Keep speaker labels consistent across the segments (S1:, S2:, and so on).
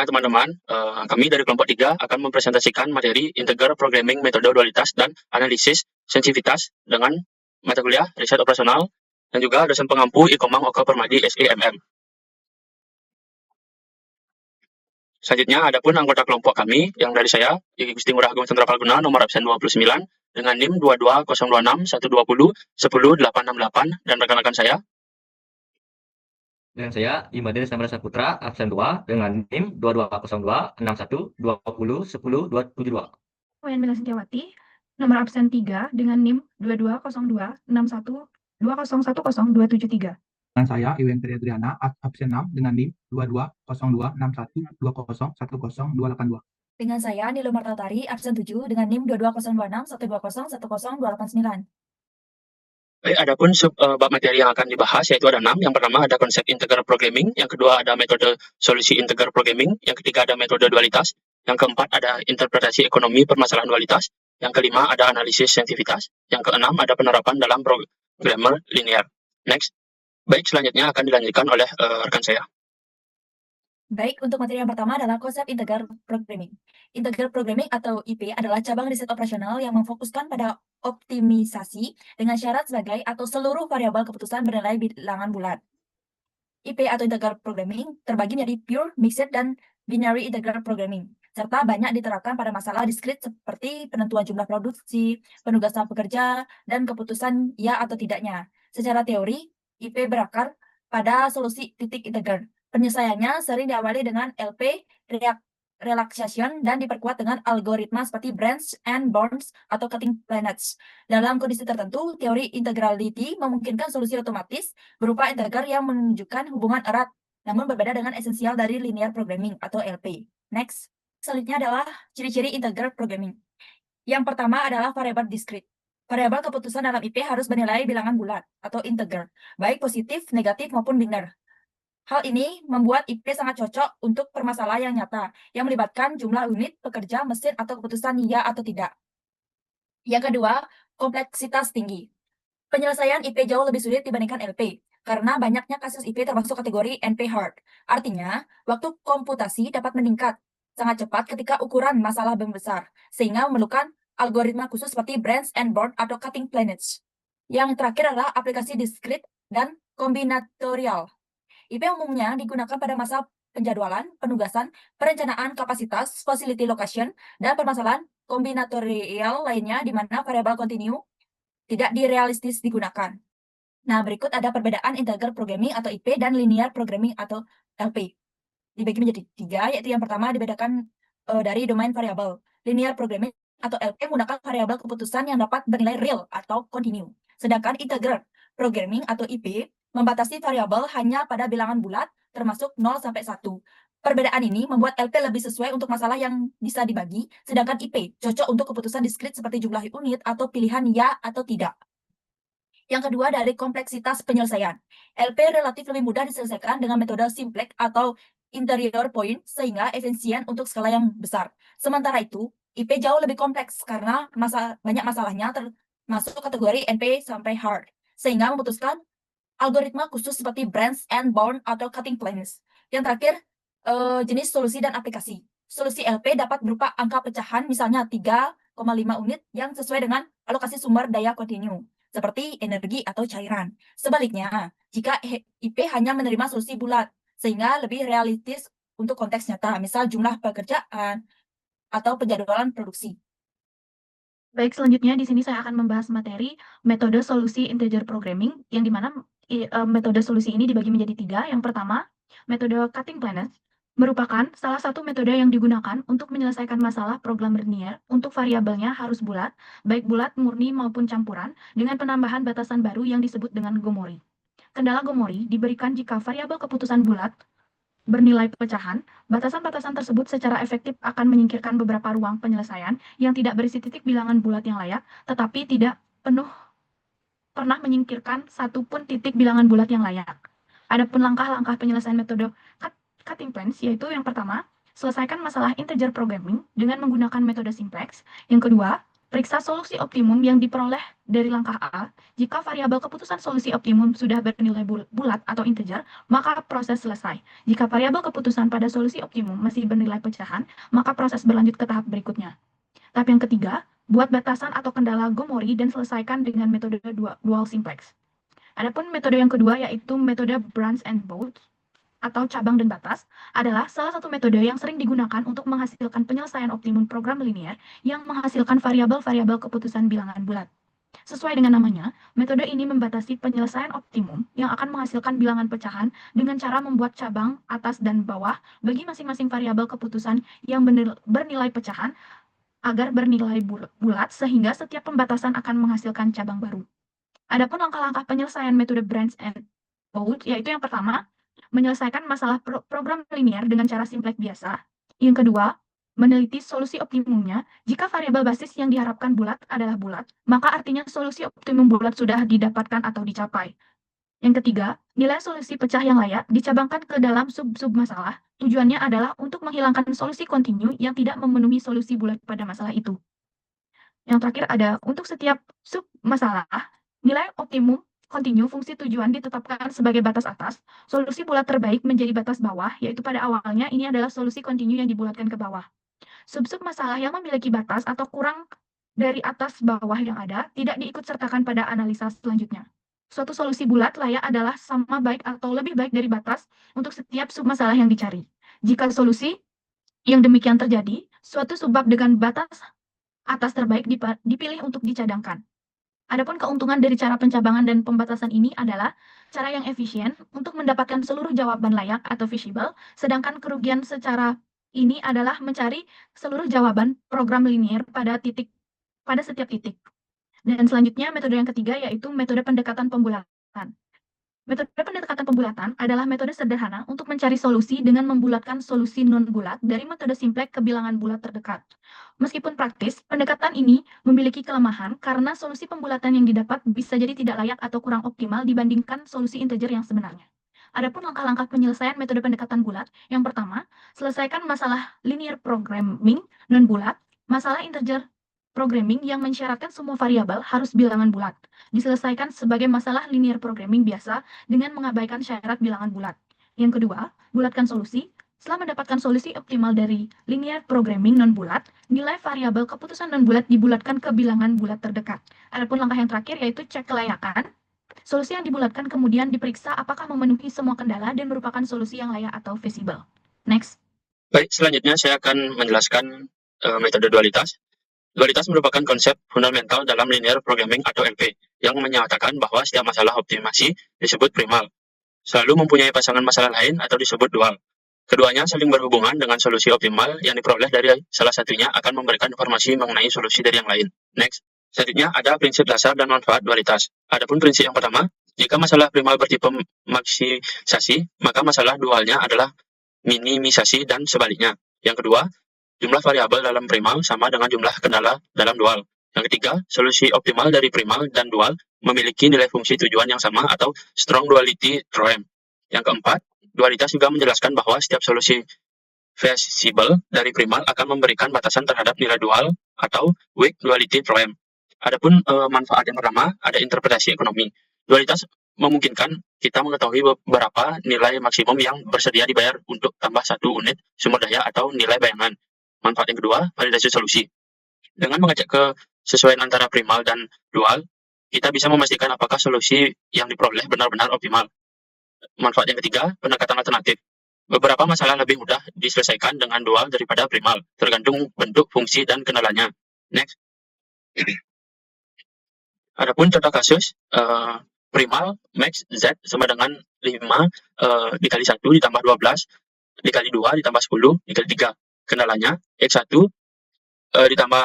S1: teman-teman, kami dari kelompok 3 akan mempresentasikan materi integer programming metode dualitas dan analisis sensitivitas dengan mata kuliah riset operasional dan juga dosen pengampu Ikomang Oka Permadi SEMM. Selanjutnya, adapun anggota kelompok kami yang dari saya, Gusti Ngurah Agung Chandra Palguna, nomor absen 29, dengan NIM 22026 120 dan rekan-rekan saya.
S2: Dan saya, Imade Samara Saputra, absen 2, dengan NIM 22026120101072.
S3: Wayan Bella Sintiawati, nomor absen 3, dengan NIM 22026120101073.
S4: Dan saya, Iwen Tri Adriana, absen 6, dengan NIM 22026120101082.
S5: Dengan saya, Nilo Martatari, absen 7, dengan NIM 22026 120101089.
S1: Baik, adapun bab materi yang akan dibahas yaitu ada 6. Yang pertama ada konsep integer programming, yang kedua ada metode solusi integer programming, yang ketiga ada metode dualitas, yang keempat ada interpretasi ekonomi permasalahan dualitas, yang kelima ada analisis sensitivitas, yang keenam ada penerapan dalam programmer linear. Next. Baik, selanjutnya akan dilanjutkan oleh rekan saya.
S5: Baik, untuk materi yang pertama adalah konsep integer programming. Integer programming atau IP adalah cabang riset operasional yang memfokuskan pada optimisasi dengan syarat sebagai atau seluruh variabel keputusan bernilai bilangan bulat. IP atau integer programming terbagi menjadi pure, mixed, dan binary integer programming, serta banyak diterapkan pada masalah diskrit seperti penentuan jumlah produksi, penugasan pekerja, dan keputusan ya atau tidaknya. Secara teori, IP berakar pada solusi titik integer. Penyelesaiannya sering diawali dengan LP relaxation dan diperkuat dengan algoritma seperti branch and bounds atau cutting planets. Dalam kondisi tertentu, teori integrality memungkinkan solusi otomatis berupa integer yang menunjukkan hubungan erat, namun berbeda dengan esensial dari linear programming atau LP. Next. Selanjutnya adalah ciri-ciri integer programming. Yang pertama adalah variabel diskrit. Variabel keputusan dalam IP harus bernilai bilangan bulat atau integer, baik positif, negatif, maupun biner. Hal ini membuat IP sangat cocok untuk permasalahan yang nyata, yang melibatkan jumlah unit, pekerja, mesin, atau keputusan ya atau tidak. Yang kedua, kompleksitas tinggi. Penyelesaian IP jauh lebih sulit dibandingkan LP, karena banyaknya kasus IP termasuk kategori NP hard. Artinya, waktu komputasi dapat meningkat sangat cepat ketika ukuran masalah besar, sehingga memerlukan algoritma khusus seperti branch and bound atau cutting planets. Yang terakhir adalah aplikasi diskrit dan kombinatorial. IP umumnya digunakan pada masa penjadwalan, penugasan, perencanaan kapasitas, facility location, dan permasalahan kombinatorial lainnya di mana variabel kontinu tidak direalistis digunakan. Nah, berikut ada perbedaan integer programming atau IP dan linear programming atau LP. Dibagi menjadi 3, yaitu yang pertama dibedakan dari domain variabel. Linear programming atau LP menggunakan variabel keputusan yang dapat bernilai real atau kontinu. Sedangkan integer programming atau IP membatasi variabel hanya pada bilangan bulat, termasuk 0 sampai 1. Perbedaan ini membuat LP lebih sesuai untuk masalah yang bisa dibagi, sedangkan IP cocok untuk keputusan diskrit seperti jumlah unit atau pilihan ya atau tidak. Yang kedua, dari kompleksitas penyelesaian. LP relatif lebih mudah diselesaikan dengan metode simplex atau interior point, sehingga efisien untuk skala yang besar. Sementara itu, IP jauh lebih kompleks karena banyak masalahnya termasuk kategori NP sampai hard, sehingga memutuskan algoritma khusus seperti branch and bound atau cutting planes. Yang terakhir, jenis solusi dan aplikasi. Solusi LP dapat berupa angka pecahan, misalnya 3,5 unit yang sesuai dengan alokasi sumber daya kontinu, seperti energi atau cairan. Sebaliknya, jika IP hanya menerima solusi bulat, sehingga lebih realistis untuk konteks nyata, misal jumlah pekerjaan atau penjadwalan produksi.
S3: Baik, selanjutnya di sini saya akan membahas materi metode solusi integer programming, yang dimana metode solusi ini dibagi menjadi 3. Yang pertama, metode cutting planets merupakan salah satu metode yang digunakan untuk menyelesaikan masalah program linear untuk variabelnya harus bulat, baik bulat, murni, maupun campuran, dengan penambahan batasan baru yang disebut dengan Gomori. Kendala Gomori diberikan jika variabel keputusan bulat bernilai pecahan. Batasan-batasan tersebut secara efektif akan menyingkirkan beberapa ruang penyelesaian yang tidak berisi titik bilangan bulat yang layak, tetapi tidak pernah menyingkirkan satupun titik bilangan bulat yang layak. Adapun langkah-langkah penyelesaian metode cutting planes yaitu yang pertama, selesaikan masalah integer programming dengan menggunakan metode simplex. Yang kedua, Periksa solusi optimum yang diperoleh dari langkah A. Jika variabel keputusan solusi optimum sudah bernilai bulat atau integer, maka proses selesai. Jika variabel keputusan pada solusi optimum masih bernilai pecahan, maka proses berlanjut ke tahap berikutnya. Tahap yang ketiga, buat batasan atau kendala Gomori dan selesaikan dengan metode dual simplex. Adapun metode yang kedua yaitu metode branch and bound atau cabang dan batas adalah salah satu metode yang sering digunakan untuk menghasilkan penyelesaian optimum program linear yang menghasilkan variabel-variabel keputusan bilangan bulat. Sesuai dengan namanya, metode ini membatasi penyelesaian optimum yang akan menghasilkan bilangan pecahan dengan cara membuat cabang atas dan bawah bagi masing-masing variabel keputusan yang bernilai pecahan agar bernilai bulat sehingga setiap pembatasan akan menghasilkan cabang baru. Adapun langkah-langkah penyelesaian metode branch and bound yaitu yang pertama, menyelesaikan masalah program linear dengan cara simplex biasa. Yang kedua, meneliti solusi optimumnya. Jika variabel basis yang diharapkan bulat adalah bulat, maka artinya solusi optimum bulat sudah didapatkan atau dicapai. Yang ketiga, nilai solusi pecah yang layak dicabangkan ke dalam sub-sub masalah. Tujuannya adalah untuk menghilangkan solusi kontinu yang tidak memenuhi solusi bulat pada masalah itu. Yang terakhir ada, untuk setiap sub masalah, nilai optimum kontinu fungsi tujuan ditetapkan sebagai batas atas, solusi bulat terbaik menjadi batas bawah, yaitu pada awalnya ini adalah solusi kontinu yang dibulatkan ke bawah. Sub-sub masalah yang memiliki batas atau kurang dari atas bawah yang ada tidak diikut sertakan pada analisa selanjutnya. Suatu solusi bulat layak adalah sama baik atau lebih baik dari batas untuk setiap sub masalah yang dicari. Jika solusi yang demikian terjadi, suatu subbab dengan batas atas terbaik dipilih untuk dicadangkan. Adapun keuntungan dari cara pencabangan dan pembatasan ini adalah cara yang efisien untuk mendapatkan seluruh jawaban layak atau feasible, sedangkan kerugian secara ini adalah mencari seluruh jawaban program linear pada setiap titik. Dan selanjutnya metode yang ketiga yaitu metode pendekatan pembulatan. Metode pendekatan pembulatan adalah metode sederhana untuk mencari solusi dengan membulatkan solusi non-bulat dari metode simplex ke bilangan bulat terdekat. Meskipun praktis, pendekatan ini memiliki kelemahan karena solusi pembulatan yang didapat bisa jadi tidak layak atau kurang optimal dibandingkan solusi integer yang sebenarnya. Adapun langkah-langkah penyelesaian metode pendekatan bulat, yang pertama, selesaikan masalah linear programming non-bulat, masalah integer programming yang mensyaratkan semua variabel harus bilangan bulat. Diselesaikan sebagai masalah linear programming biasa dengan mengabaikan syarat bilangan bulat. Yang kedua, bulatkan solusi. Setelah mendapatkan solusi optimal dari linear programming non-bulat, nilai variabel keputusan non-bulat dibulatkan ke bilangan bulat terdekat. Adapun langkah yang terakhir yaitu cek kelayakan. Solusi yang dibulatkan kemudian diperiksa apakah memenuhi semua kendala dan merupakan solusi yang layak atau feasible. Next.
S1: Baik, selanjutnya saya akan menjelaskan metode dualitas. Dualitas merupakan konsep fundamental dalam linear programming atau LP yang menyatakan bahwa setiap masalah optimasi disebut primal, selalu mempunyai pasangan masalah lain atau disebut dual. Keduanya saling berhubungan dengan solusi optimal yang diperoleh dari salah satunya akan memberikan informasi mengenai solusi dari yang lain. Next. Selanjutnya ada prinsip dasar dan manfaat dualitas. Adapun prinsip yang pertama, jika masalah primal bertipe maksisasi, maka masalah dualnya adalah minimisasi dan sebaliknya. Yang kedua, jumlah variabel dalam primal sama dengan jumlah kendala dalam dual. Yang ketiga, solusi optimal dari primal dan dual memiliki nilai fungsi tujuan yang sama atau strong duality theorem. Yang keempat, dualitas juga menjelaskan bahwa setiap solusi feasible dari primal akan memberikan batasan terhadap nilai dual atau weak duality theorem. Adapun manfaat yang pertama, ada interpretasi ekonomi. Dualitas memungkinkan kita mengetahui beberapa nilai maksimum yang bersedia dibayar untuk tambah satu unit sumber daya atau nilai bayangan. Manfaat yang kedua, validasi solusi. Dengan mengecek kesesuaian antara primal dan dual, kita bisa memastikan apakah solusi yang diperoleh benar-benar optimal. Manfaat yang ketiga, pendekatan alternatif. Beberapa masalah lebih mudah diselesaikan dengan dual daripada primal, tergantung bentuk, fungsi, dan kendalanya. Next. Adapun contoh kasus, primal max Z sama dengan 5 dikali 1 ditambah 12 dikali 2 ditambah 10 dikali 3. Kendalanya X1 ditambah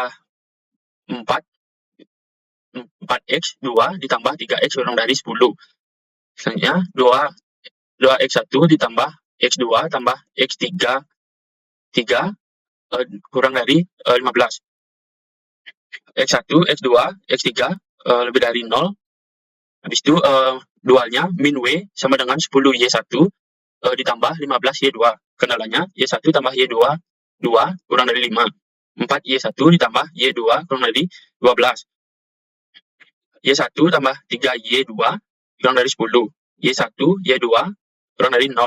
S1: 4X 2 ditambah 3X kurang dari 10. Selanjutnya 2X1 ditambah X2 tambah X3 kurang dari 15. X1, X2, X3 lebih dari 0. Habis itu dualnya min W sama dengan 10Y1 ditambah 15Y2. Kendalanya Y1 tambah Y2 2 kurang dari 5. 4Y1 ditambah Y2 kurang dari 12. Y1 tambah 3Y2 kurang dari 10. Y1, Y2 kurang dari 0.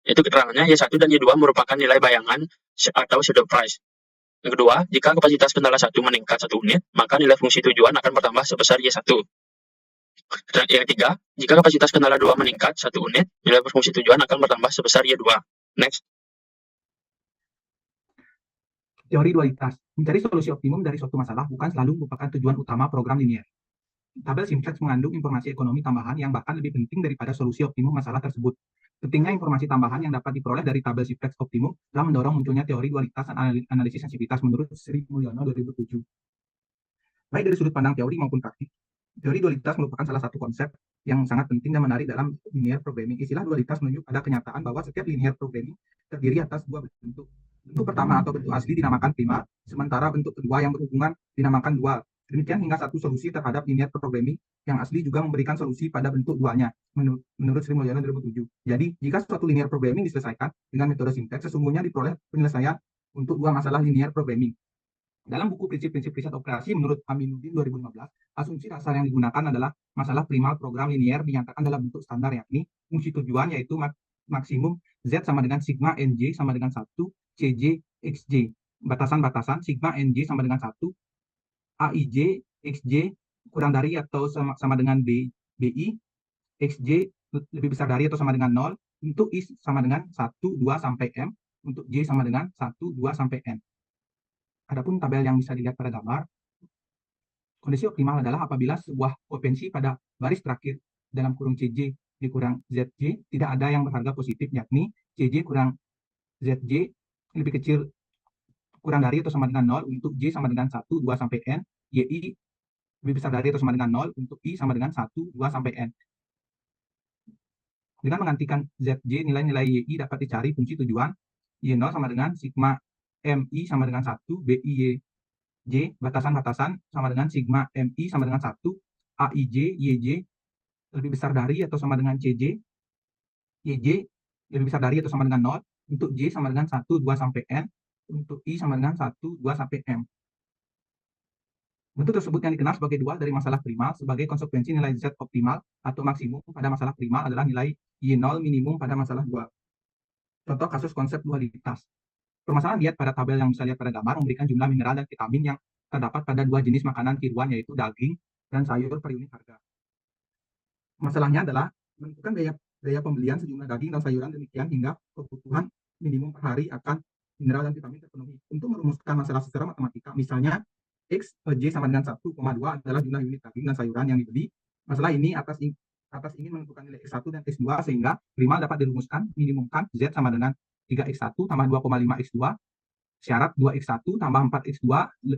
S1: Itu keterangannya Y1 dan Y2 merupakan nilai bayangan atau shadow price. Yang kedua, jika kapasitas kendala 1 meningkat 1 unit, maka nilai fungsi tujuan akan bertambah sebesar Y1. Dan yang ketiga, jika kapasitas kendala 2 meningkat 1 unit, nilai fungsi tujuan akan bertambah sebesar Y2. Next.
S4: Teori dualitas. Mencari solusi optimum dari suatu masalah bukan selalu merupakan tujuan utama program linear. Tabel simplex mengandung informasi ekonomi tambahan yang bahkan lebih penting daripada solusi optimum masalah tersebut. Pentingnya informasi tambahan yang dapat diperoleh dari tabel simplex optimum telah mendorong munculnya teori dualitas dan analisis sensitivitas menurut Sri Mulyono 2007. Baik dari sudut pandang teori maupun praktik, teori dualitas merupakan salah satu konsep yang sangat penting dan menarik dalam linear programming. Istilah dualitas menunjuk pada kenyataan bahwa setiap linear programming terdiri atas dua bentuk. Bentuk pertama atau bentuk asli dinamakan primal, sementara bentuk kedua yang berhubungan dinamakan dual. Demikian hingga satu solusi terhadap linear programming yang asli juga memberikan solusi pada bentuk dualnya, menurut Sri Mulyono 2007. Jadi, jika suatu linear programming diselesaikan dengan metode simplex, sesungguhnya diperoleh penyelesaian untuk dua masalah linear programming. Dalam buku Prinsip-Prinsip Riset Operasi menurut Aminuddin 2015, asumsi dasar yang digunakan adalah masalah primal program linear dinyatakan dalam bentuk standar, yakni fungsi tujuan yaitu maksimum Z sama dengan sigma NJ sama dengan 1 CJ XJ. Batasan-batasan sigma NJ sama dengan 1 AIJ XJ kurang dari atau sama dengan BI XJ lebih besar dari atau sama dengan 0, untuk I sama dengan 1, 2 sampai M, untuk J sama dengan 1, 2 sampai N. Adapun tabel yang bisa dilihat pada gambar, kondisi optimal adalah apabila sebuah potensi pada baris terakhir dalam kurung CJ dikurang ZJ tidak ada yang berharga positif, yakni CJ kurang ZJ lebih kecil kurang dari atau sama dengan 0 untuk J sama dengan 1, 2 sampai N, YI lebih besar dari atau sama dengan 0 untuk I sama dengan 1, 2 sampai N. Dengan menggantikan ZJ, nilai-nilai YI dapat dicari fungsi tujuan. Y0 sama dengan sigma MI sama dengan 1, BI YJ, batasan-batasan sama dengan sigma MI sama dengan 1, AIJ, YJ lebih besar dari atau sama dengan CJ, YJ lebih besar dari atau sama dengan 0, untuk J sama dengan 1, 2 sampai N, untuk I sama dengan 1, 2 sampai M. Bentuk tersebut yang dikenal sebagai dual dari masalah primal sebagai konsekuensi nilai Z optimal atau maksimum pada masalah primal adalah nilai Y0 minimum pada masalah dual. Contoh kasus konsep dualitas. Permasalahan lihat pada tabel yang bisa lihat pada gambar memberikan jumlah mineral dan vitamin yang terdapat pada dua jenis makanan tiruan, yaitu daging dan sayur per unit harga. Masalahnya adalah menentukan daya pembelian sejumlah daging dan sayuran demikian hingga kebutuhan minimum per hari akan mineral dan vitamin terpenuhi. Untuk merumuskan masalah secara matematika, misalnya X J sama dengan 1,2 adalah jumlah unit daging dan sayuran yang dibeli. Masalah ini atas ingin menentukan nilai X1 dan X2 sehingga primal dapat dirumuskan minimumkan Z sama dengan 3X1 tambah 2,5X2. Syarat 2X1 tambah 4X2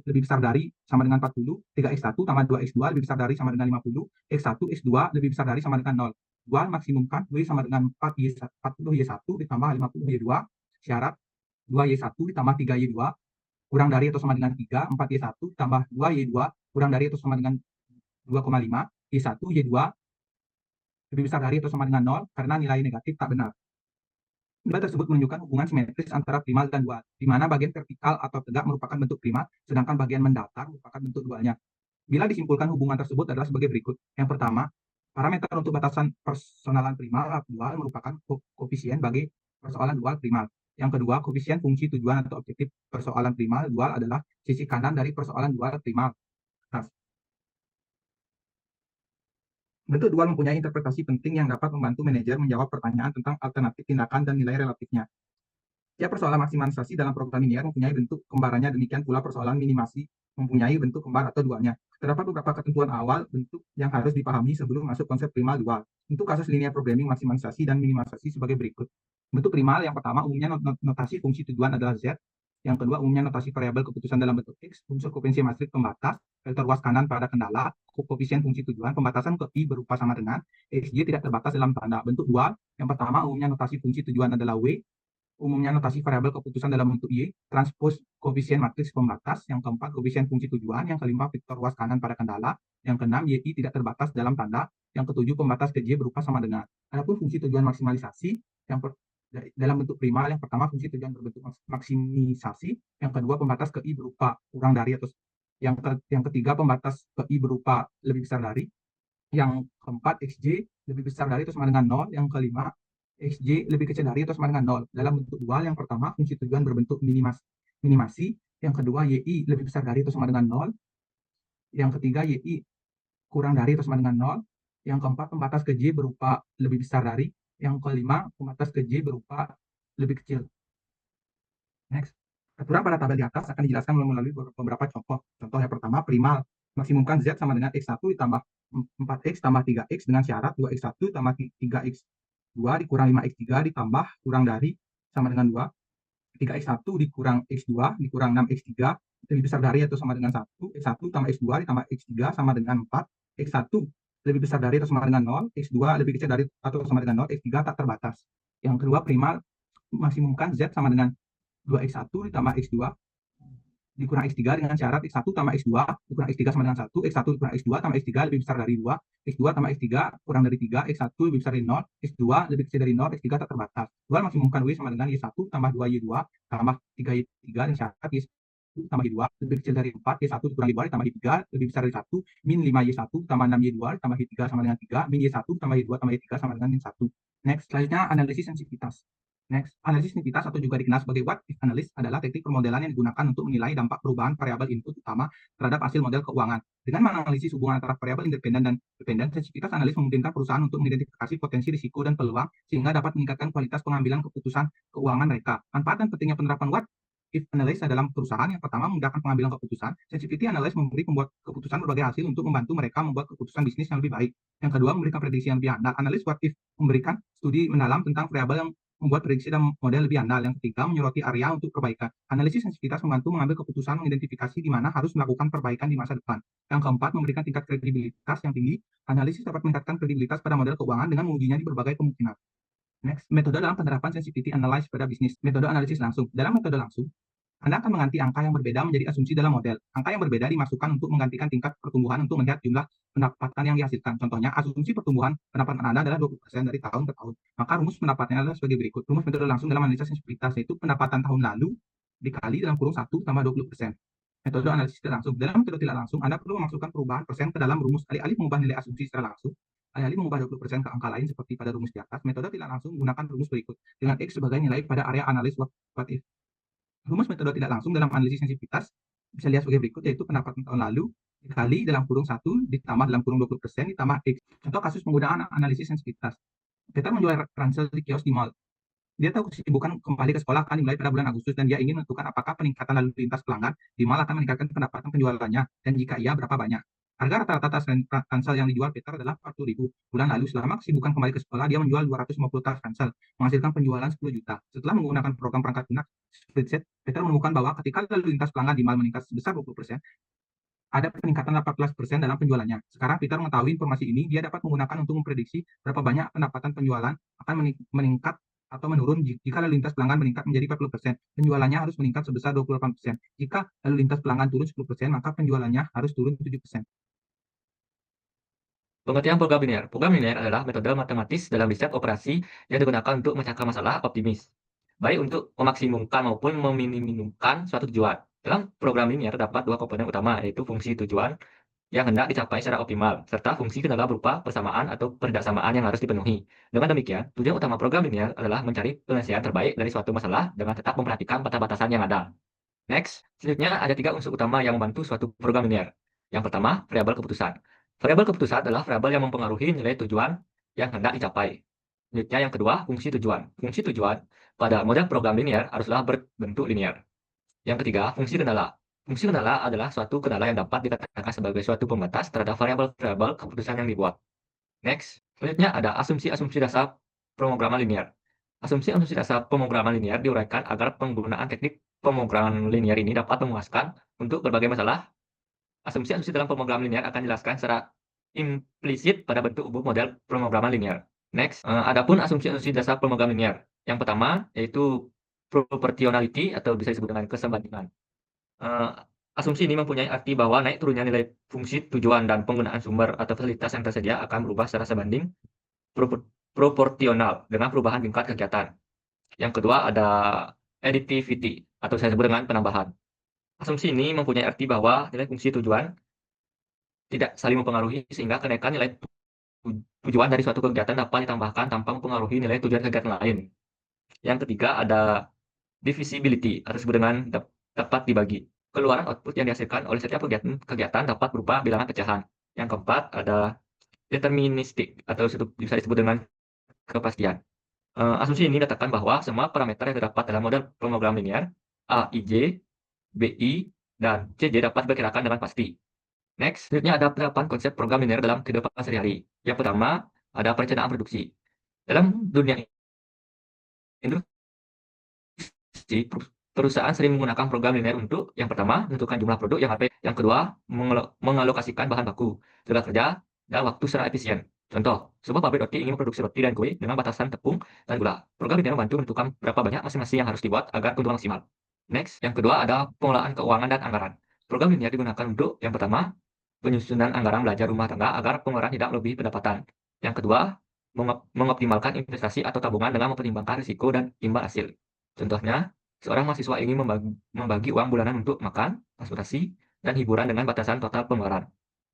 S4: lebih besar dari sama dengan 40. 3X1 tambah 2X2 lebih besar dari sama dengan 50. X1, X2 lebih besar dari sama dengan 0. Dual maksimumkan Y sama dengan 40Y1 ditambah 50Y2. Syarat 2Y1 ditambah 3Y2 kurang dari atau sama dengan 3, 4Y1 tambah 2Y2 kurang dari atau sama dengan 2,5, Y1, Y2 lebih besar dari atau sama dengan 0 karena nilai negatif tak benar. Nilai tersebut menunjukkan hubungan simetris antara primal dan dual, di mana bagian vertikal atau tegak merupakan bentuk primal, sedangkan bagian mendatar merupakan bentuk dualnya. Bila disimpulkan hubungan tersebut adalah sebagai berikut. Yang pertama, parameter untuk batasan persoalan primal dual merupakan koefisien bagi persoalan dual primal. Yang kedua, koefisien fungsi tujuan atau objektif persoalan primal dual adalah sisi kanan dari persoalan dual primal. Bentuk dual mempunyai interpretasi penting yang dapat membantu manajer menjawab pertanyaan tentang alternatif tindakan dan nilai relatifnya. Tiap persoalan maksimalisasi dalam program linear mempunyai bentuk kembarannya, demikian pula persoalan minimasi mempunyai bentuk kembar atau dualnya. Terdapat beberapa ketentuan awal bentuk yang harus dipahami sebelum masuk konsep primal dual. Untuk kasus linear programming maksimalisasi dan minimalisasi sebagai berikut. Bentuk primal yang pertama umumnya notasi fungsi tujuan adalah Z. Yang kedua umumnya notasi variabel keputusan dalam bentuk X, unsur koefisien matriks pembatas, vektor luas kanan pada kendala, koefisien fungsi tujuan, pembatasan ke I berupa sama dengan XJ tidak terbatas dalam tanda. Bentuk dual yang pertama umumnya notasi fungsi tujuan adalah W, umumnya notasi variabel keputusan dalam bentuk Y, transpose koefisien matriks pembatas, yang keempat koefisien fungsi tujuan, yang kelima vektor luas kanan pada kendala, yang keenam YI tidak terbatas dalam tanda, yang ketujuh pembatas ke J berupa sama dengan. Adapun fungsi tujuan maksimalisasi dalam bentuk primal. Yang pertama fungsi tujuan berbentuk maksimisasi, yang kedua pembatas ke I berupa kurang dari atau yang ketiga pembatas ke I berupa lebih besar dari, yang keempat XJ lebih besar dari atau sama dengan 0, yang kelima XJ lebih kecil dari atau sama dengan 0 dalam bentuk dual. Yang pertama fungsi tujuan berbentuk minimasi, yang kedua YI lebih besar dari atau sama dengan 0, yang ketiga YI kurang dari atau sama dengan 0, yang keempat pembatas ke J berupa lebih besar dari, yang kelima pembatas ke J berupa lebih kecil. Next. Aturan pada tabel di atas akan dijelaskan melalui beberapa contoh. Contoh yang pertama, primal. Maksimumkan Z sama dengan X1 ditambah 4X tambah 3X dengan syarat 2X1 tambah 3X2 dikurang 5X3 ditambah kurang dari sama dengan 2. 3X1 dikurang X2 dikurang 6X3 lebih besar dari atau sama dengan 1. X1 tambah X2 ditambah X3 sama dengan 4. X1 lebih besar dari atau sama dengan 0. X2 lebih kecil dari atau sama dengan 0. X3 tak terbatas. Yang kedua, primal. Maksimumkan Z sama dengan 2X1 ditambah X2 dikurang X3 dengan syarat X1 tambah X2 dikurang X3 sama dengan 1, X1 dikurang X2 tambah X3 lebih besar dari 2, X2 tambah X3 kurang dari 3, X1 lebih besar dari 0, X2 lebih kecil dari 0, X3 tak terbatas. Dual maksimumkan W sama dengan Y1 tambah 2Y2 tambah 3Y3 dengan syarat Y1 tambah Y2 lebih kecil dari 4, Y1 dikurang Y2 tambah Y3 lebih besar dari 1, min 5Y1 tambah 6Y2 tambah Y3 sama dengan 3, min Y1 tambah Y2 tambah Y3 sama dengan min 1. Next, selanjutnya analisis sensitivitas. Next, analisis sensitivitas atau juga dikenal sebagai what if analysis adalah teknik permodelan yang digunakan untuk menilai dampak perubahan variabel input utama terhadap hasil model keuangan. Dengan menganalisis hubungan antara variabel independen dan dependen, sensitivitas analis memungkinkan perusahaan untuk mengidentifikasi potensi risiko dan peluang sehingga dapat meningkatkan kualitas pengambilan keputusan keuangan mereka. Manfaat dan pentingnya penerapan what if analysis dalam perusahaan: yang pertama, memudahkan pengambilan keputusan. Sensitivity analysis memberi pembuat keputusan berbagai hasil untuk membantu mereka membuat keputusan bisnis yang lebih baik. Yang kedua, memberikan prediksi yang lebih andal. Analis what if memberikan studi mendalam tentang variabel yang membuat prediksi dan model lebih andal. Yang ketiga, menyoroti area untuk perbaikan. Analisis sensitivitas membantu mengambil keputusan mengidentifikasi di mana harus melakukan perbaikan di masa depan. Yang keempat, memberikan tingkat kredibilitas yang tinggi. Analisis dapat meningkatkan kredibilitas pada model keuangan dengan mengujinya di berbagai kemungkinan. Next, metode dalam penerapan sensitivity analysis pada bisnis. Metode analisis langsung. Dalam metode langsung, Anda akan mengganti angka yang berbeda menjadi asumsi dalam model. Angka yang berbeda dimasukkan untuk menggantikan tingkat pertumbuhan untuk melihat jumlah pendapatan yang dihasilkan. Contohnya, asumsi pertumbuhan pendapatan Anda adalah 20% dari tahun ke tahun. Maka rumus pendapatannya adalah sebagai berikut. Rumus metode langsung dalam analisis sensitivitas yaitu pendapatan tahun lalu dikali dalam kurung 1 tambah 20%. Metode analisis tidak langsung. Dalam metode tidak langsung, Anda perlu memasukkan perubahan persen ke dalam rumus. Alih-alih mengubah nilai asumsi secara langsung, alih-alih mengubah 20% ke angka lain seperti pada rumus di atas, metode tidak langsung menggunakan rumus berikut dengan X sebagai nilai pada area analis what if. Rumus metode tidak langsung dalam analisis sensitivitas bisa lihat sebagai berikut, yaitu pendapatan tahun lalu dikali dalam kurung 1 ditambah dalam kurung 20% ditambah X. Contoh kasus penggunaan analisis sensitivitas. Peter menjual ransel di kios di mall. Dia tahu kesibukan kembali ke sekolah akan dimulai pada bulan Agustus dan dia ingin menentukan apakah peningkatan lalu lintas pelanggan di mall akan meningkatkan pendapatan penjualannya dan jika iya berapa banyak. Harga rata-rata tas ransel yang dijual Peter adalah 40.000. Bulan lalu selama kesibukan kembali ke sekolah dia menjual 250 tas ransel, menghasilkan penjualan 10 juta. Setelah menggunakan program perangkat lunak spreadsheet, Peter menemukan bahwa ketika lalu lintas pelanggan di mall meningkat sebesar 20%, ada peningkatan 18% dalam penjualannya. Sekarang Peter mengetahui informasi ini, dia dapat menggunakan untuk memprediksi berapa banyak pendapatan penjualan akan meningkat atau menurun jika lalu lintas pelanggan meningkat menjadi 40%. Penjualannya harus meningkat sebesar 28%. Jika lalu lintas pelanggan turun 10%, maka penjualannya harus turun 7%.
S2: Pengertian program linear. Program linear adalah metode matematis dalam riset operasi yang digunakan untuk memecahkan masalah optimis, baik untuk memaksimumkan maupun meminimumkan suatu tujuan. Dalam program linear terdapat dua komponen utama, yaitu fungsi tujuan yang hendak dicapai secara optimal, serta fungsi kendala berupa persamaan atau ketidaksamaan yang harus dipenuhi. Dengan demikian, tujuan utama program linear adalah mencari penyelesaian terbaik dari suatu masalah dengan tetap memperhatikan batasan yang ada. Next, selanjutnya ada 3 unsur utama yang membantu suatu program linear. Yang pertama, variabel keputusan. Variabel keputusan adalah variabel yang mempengaruhi nilai tujuan yang hendak dicapai. Selanjutnya yang kedua, fungsi tujuan. Fungsi tujuan pada model program linear haruslah berbentuk linear. Yang ketiga, fungsi kendala. Fungsi kendala adalah suatu kendala yang dapat dikatakan sebagai suatu pembatas terhadap variabel-variabel keputusan yang dibuat. Next, selanjutnya ada asumsi-asumsi dasar pemrograman linear. Asumsi-asumsi dasar pemrograman linear diuraikan agar penggunaan teknik pemrograman linear ini dapat memuaskan untuk berbagai masalah. Asumsi-asumsi dalam pemrograman linear akan dijelaskan secara implisit pada bentuk umum model pemrograman linear. Next, adapun asumsi-asumsi dasar pemrograman linear. Yang pertama yaitu proportionality atau bisa disebut dengan kesebandingan. Asumsi ini mempunyai arti bahwa naik turunnya nilai fungsi tujuan dan penggunaan sumber atau fasilitas yang tersedia akan berubah secara sebanding proporsional dengan perubahan tingkat kegiatan. Yang kedua ada additivity atau saya sebut dengan penambahan. Asumsi ini mempunyai arti bahwa nilai fungsi tujuan tidak saling mempengaruhi sehingga kenaikan nilai tujuan dari suatu kegiatan dapat ditambahkan tanpa mempengaruhi nilai tujuan kegiatan lain. Yang ketiga ada divisibility atau disebut dengan dapat dibagi. Keluaran output yang dihasilkan oleh setiap kegiatan dapat berupa bilangan pecahan. Yang keempat ada deterministik atau bisa disebut dengan kepastian. Asumsi ini dikatakan bahwa semua parameter yang terdapat dalam model pemrograman linear A, I, J, B, I, dan C, J dapat diperkirakan dengan pasti. Next, selanjutnya ada penerapan konsep program linear dalam kehidupan sehari-hari. Yang pertama, ada perencanaan produksi. Dalam dunia industri, perusahaan sering menggunakan program linear untuk yang pertama, menentukan jumlah produk yang HP. Yang kedua, mengalokasikan bahan baku, tenaga kerja, dan waktu secara efisien. Contoh, sebuah pabrik roti ingin memproduksi roti dan kue dengan batasan tepung dan gula. Program linear membantu menentukan berapa banyak masing-masing yang harus dibuat agar keuntungan maksimal. Next, yang kedua ada pengelolaan keuangan dan anggaran. Program linear digunakan untuk yang pertama, penyusunan anggaran belanja rumah tangga agar pengeluaran tidak melebihi pendapatan. Yang kedua, mengoptimalkan investasi atau tabungan dengan mempertimbangkan risiko dan imbal hasil. Contohnya, seorang mahasiswa ingin membagi uang bulanan untuk makan, transportasi, dan hiburan dengan batasan total pengeluaran.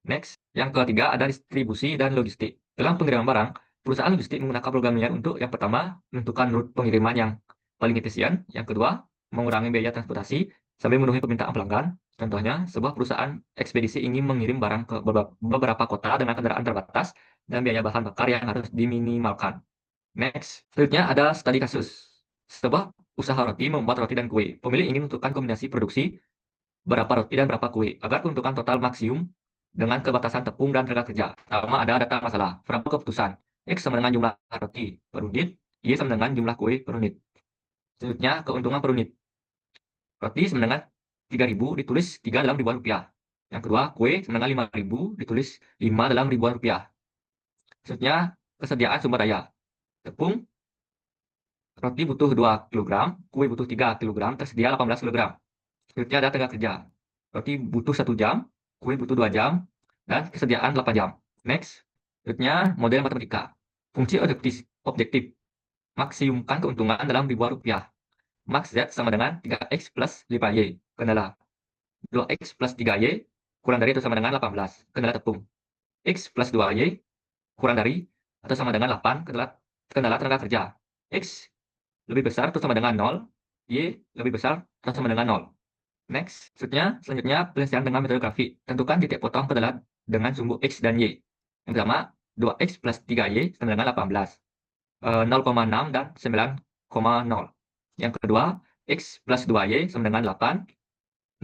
S2: Next, yang ketiga ada distribusi dan logistik. Dalam pengiriman barang, perusahaan logistik menggunakan program linear untuk yang pertama, menentukan rute pengiriman yang paling efisien. Yang kedua, mengurangi biaya transportasi sambil memenuhi permintaan pelanggan. Contohnya, sebuah perusahaan ekspedisi ingin mengirim barang ke beberapa kota dengan kendaraan terbatas dan biaya bahan bakar yang harus diminimalkan. Next, selanjutnya ada studi kasus. Sebuah usaha roti membuat roti dan kue. Pemilik ingin menentukan kombinasi produksi berapa roti dan berapa kue agar keuntungan total maksimum dengan kebatasan tepung dan tenaga kerja. Pertama ada data masalah. Variabel keputusan. X sama dengan jumlah roti per unit, Y sama dengan jumlah kue per unit. Selanjutnya keuntungan per unit. Roti sama dengan 3.000 ditulis 3 dalam ribuan rupiah. Yang kedua, kue sama dengan 5.000 ditulis 5 dalam ribuan rupiah. Selanjutnya, kesediaan sumber daya. Tepung, roti butuh 2 kg, kue butuh 3 kg, tersedia 18 kg. Selanjutnya ada tenaga kerja. Roti butuh 1 jam, kue butuh 2 jam, dan kesediaan 8 jam. Next, selanjutnya model matematika. Fungsi objektif. Maksimumkan keuntungan dalam ribuan rupiah. Max Z sama dengan 3X plus 5Y. Kendala. 2X plus 3Y kurang dari atau sama dengan 18. Kendala tepung. X plus 2Y kurang dari atau sama dengan 8. Kendala tenaga kerja. X lebih besar atau sama dengan 0. Y lebih besar atau sama dengan 0. Next, selanjutnya penyelesaian dengan metode grafik. Tentukan titik potong kendala dengan sumbu X dan Y. Yang pertama, 2X plus 3Y sama dengan 18. 0,6 dan 9,0. Yang kedua, X plus 2Y sama dengan 8,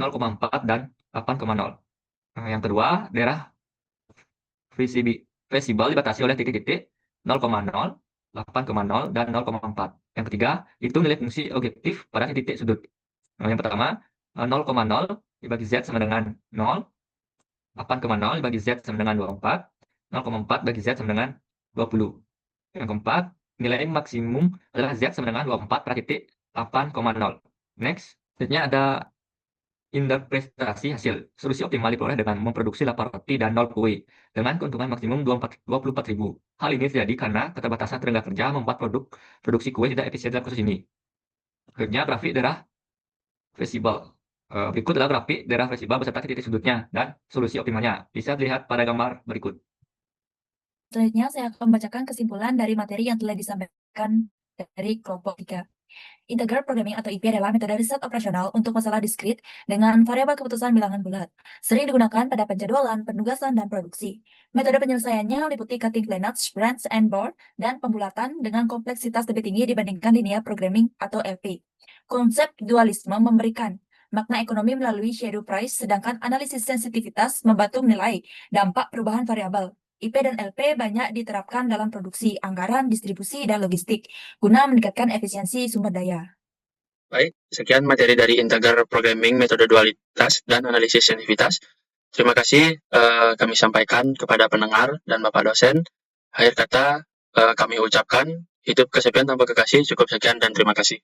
S2: 0,4 dan 8,0. Yang kedua, daerah visible dibatasi oleh titik-titik 0,0, 8,0, dan 0,4. Yang ketiga, itu nilai fungsi objektif pada titik sudut. Yang pertama, 0,0 dibagi Z sama dengan 0, 8,0 dibagi Z sama dengan 24, 0,4 bagi Z sama dengan 20. Yang keempat, nilai maksimum adalah Z sama dengan 24 pada titik 8,0. Next, selanjutnya ada interpretasi hasil. Solusi optimal diperoleh dengan memproduksi 8 roti dan 0 kue dengan keuntungan maksimum 24.000. Hal ini terjadi karena keterbatasan tenaga kerja membuat produksi kue tidak efisien dalam kasus ini. Selanjutnya, grafik daerah visible. Berikut adalah grafik daerah visible beserta titik sudutnya dan solusi optimalnya. Bisa dilihat pada gambar berikut.
S5: Selanjutnya, saya akan membacakan kesimpulan dari materi yang telah disampaikan dari kelompok 3. Integer programming atau IP adalah metode riset operasional untuk masalah diskrit dengan variabel keputusan bilangan bulat. Sering digunakan pada penjadwalan, penugasan, dan produksi. Metode penyelesaiannya meliputi cutting planets, branch and board, dan pembulatan dengan kompleksitas lebih tinggi dibandingkan linear programming atau LP. Konsep dualisme memberikan makna ekonomi melalui shadow price, sedangkan analisis sensitivitas membantu menilai dampak perubahan variabel. IP dan LP banyak diterapkan dalam produksi, anggaran, distribusi, dan logistik, guna meningkatkan efisiensi sumber daya.
S1: Baik, sekian materi dari integer programming, metode dualitas, dan analisis sensitivitas. Terima kasih kami sampaikan kepada pendengar dan Bapak dosen. Akhir kata kami ucapkan hidup kesepian tanpa kekasih. Cukup sekian dan terima kasih.